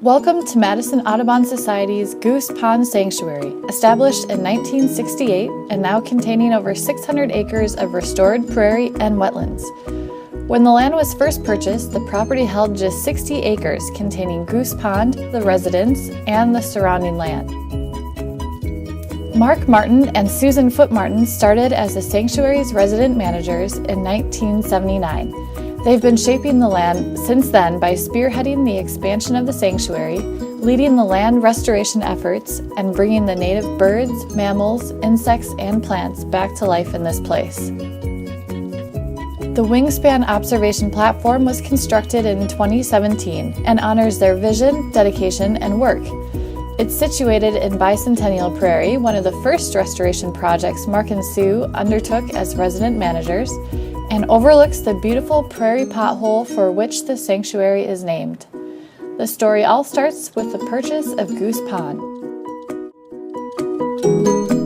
Welcome to Madison Audubon Society's Goose Pond Sanctuary, established in 1968 and now containing over 600 acres of restored prairie and wetlands. When the land was first purchased, the property held just 60 acres containing Goose Pond, the residence, and the surrounding land. Mark Martin and Susan Foote Martin started as the sanctuary's resident managers in 1979. They've been shaping the land since then by spearheading the expansion of the sanctuary, leading the land restoration efforts, and bringing the native birds, mammals, insects, and plants back to life in this place. The Wingspan observation platform was constructed in 2017 and honors their vision, dedication, and work. It's situated in Bicentennial Prairie, one of the first restoration projects Mark and Sue undertook as resident managers, and overlooks the beautiful prairie pothole for which the sanctuary is named. The story all starts with the purchase of Goose Pond.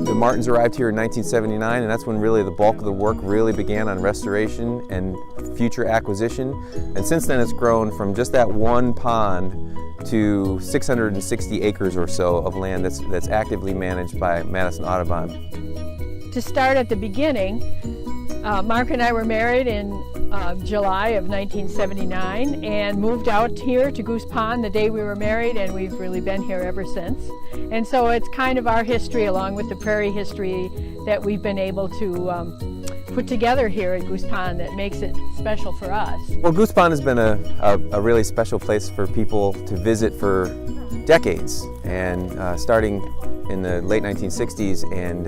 The Martins arrived here in 1979, and that's when really the bulk of the work really began on restoration and future acquisition. And since then it's grown from just that one pond to 660 acres or so of land that's actively managed by Madison Audubon. To start at the beginning, Mark and I were married in July of 1979 and moved out here to Goose Pond the day we were married, and we've really been here ever since. And so it's kind of our history, along with the prairie history, that we've been able to put together here at Goose Pond that makes it special for us. Well, Goose Pond has been a really special place for people to visit for decades, and starting in the late 1960s and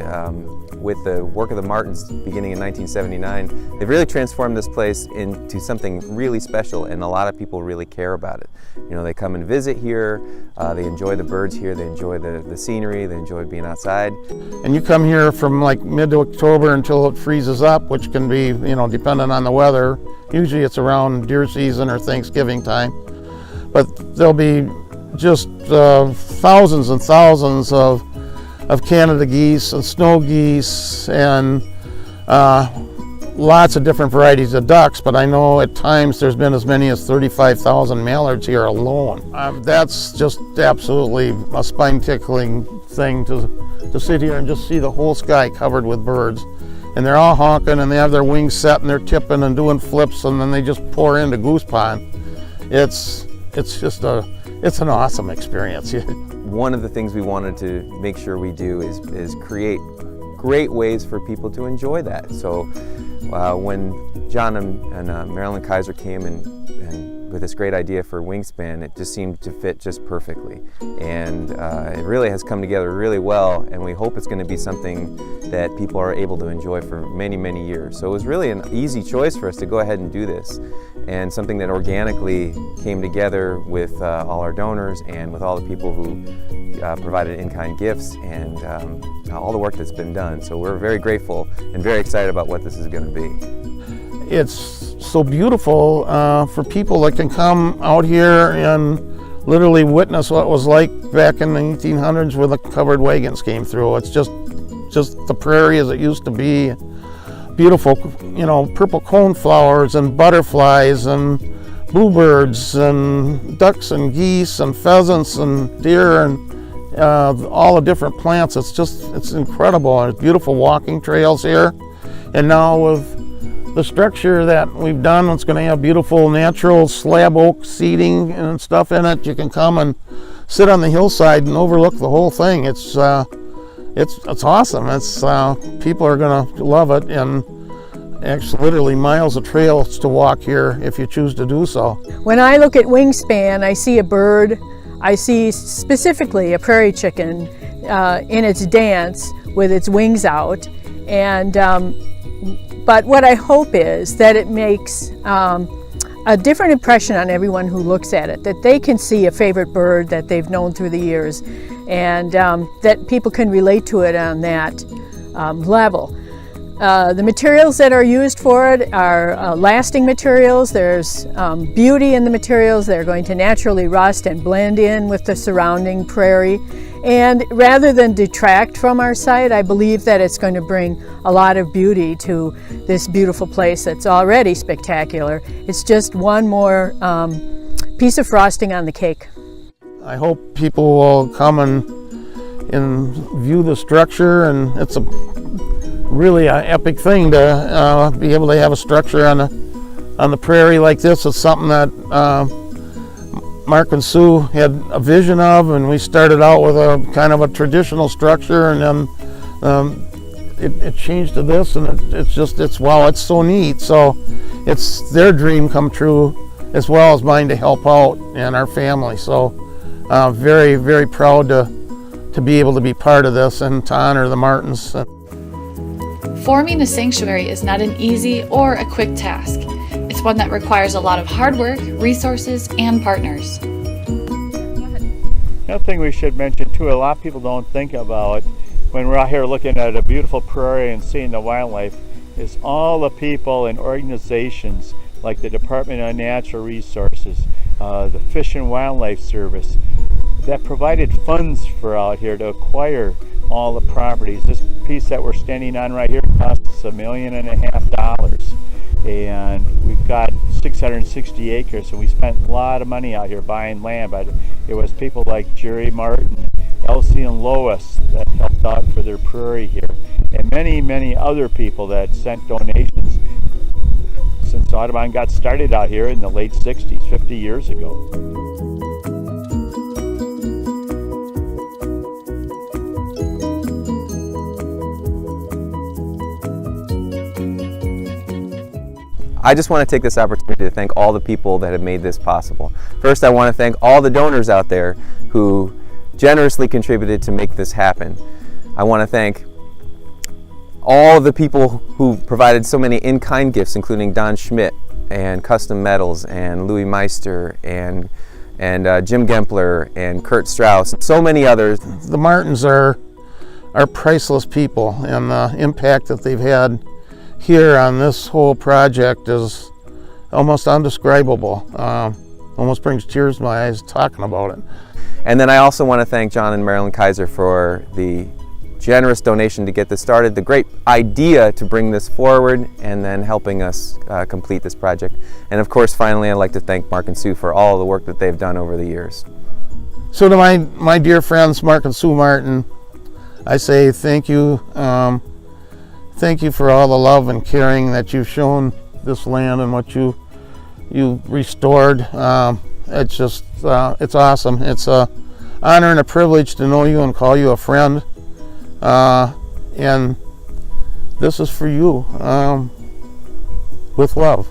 with the work of the Martins beginning in 1979, they've really transformed this place into something really special, and a lot of people really care about it. You know, they come and visit here, they enjoy the birds here, they enjoy the scenery, they enjoy being outside. And you come here from like mid-October until it freezes up, which can be, you know, dependent on the weather. Usually it's around deer season or Thanksgiving time. But there'll be just thousands and thousands of Canada geese and snow geese and lots of different varieties of ducks, but I know at times there's been as many as 35,000 mallards here alone. That's just absolutely a spine-tickling thing to sit here and just see the whole sky covered with birds. And they're all honking and they have their wings set and they're tipping and doing flips, and then they just pour into Goose Pond. It's an awesome experience. One of the things we wanted to make sure we do is create great ways for people to enjoy that. So when John and Marilyn Kaiser came and with this great idea for Wingspan, it just seemed to fit just perfectly. And it really has come together really well, and we hope it's going to be something that people are able to enjoy for many, many years. So it was really an easy choice for us to go ahead and do this, and something that organically came together with all our donors and with all the people who provided in-kind gifts and all the work that's been done. So we're very grateful and very excited about what this is going to be. It's so beautiful for people that can come out here and literally witness what it was like back in the 1800s where the covered wagons came through. It's just the prairie as it used to be. Beautiful, you know, purple coneflowers and butterflies and bluebirds and ducks and geese and pheasants and deer and all the different plants. It's incredible. There's beautiful walking trails here. And now with the structure that we've done, it's going to have beautiful natural slab oak seating and stuff in it. You can come and sit on the hillside and overlook the whole thing. It's awesome. People are going to love it, and actually literally miles of trails to walk here if you choose to do so. When I look at Wingspan, I see a bird. I see specifically a prairie chicken in its dance with its wings out, and but what I hope is that it makes a different impression on everyone who looks at it, that they can see a favorite bird that they've known through the years, and that people can relate to it on that level. The materials that are used for it are lasting materials. There's beauty in the materials. They're going to naturally rust and blend in with the surrounding prairie. And rather than detract from our site, I believe that it's going to bring a lot of beauty to this beautiful place that's already spectacular. It's just one more piece of frosting on the cake. I hope people will come and view the structure, and it's a really an epic thing to be able to have a structure on the prairie like this. It's something that Mark and Sue had a vision of, and we started out with a kind of a traditional structure, and then it changed to this, and it's wow, it's so neat. So it's their dream come true as well as mine to help out and our family. So very, very proud to be able to be part of this and to honor the Martins. Forming a sanctuary is not an easy or a quick task. It's one that requires a lot of hard work, resources, and partners. Another thing we should mention too, a lot of people don't think about when we're out here looking at a beautiful prairie and seeing the wildlife, is all the people and organizations like the Department of Natural Resources, the Fish and Wildlife Service, that provided funds for out here to acquire all the properties. This piece that we're standing on right here cost us $1.5 million, and we've got 660 acres, and we spent a lot of money out here buying land, but it was people like Jerry Martin, Elsie and Lois that helped out for their prairie here, and many, many other people that sent donations since Audubon got started out here in the late 60s, 50 years ago. I just want to take this opportunity to thank all the people that have made this possible. First, I want to thank all the donors out there who generously contributed to make this happen. I want to thank all of the people who provided so many in-kind gifts, including Don Schmidt and Custom Metals and Louis Meister and Jim Gempler and Kurt Strauss and so many others. The Martins are priceless people, and the impact that they've had here on this whole project is almost undescribable. Almost brings tears to my eyes talking about it. And then I also want to thank John and Marilyn Kaiser for the generous donation to get this started, the great idea to bring this forward, and then helping us complete this project. And of course, finally, I'd like to thank Mark and Sue for all the work that they've done over the years. So to my dear friends, Mark and Sue Martin, I say thank you. Thank you for all the love and caring that you've shown this land and what you restored. It's just, it's awesome. It's an honor and a privilege to know you and call you a friend. And this is for you, with love.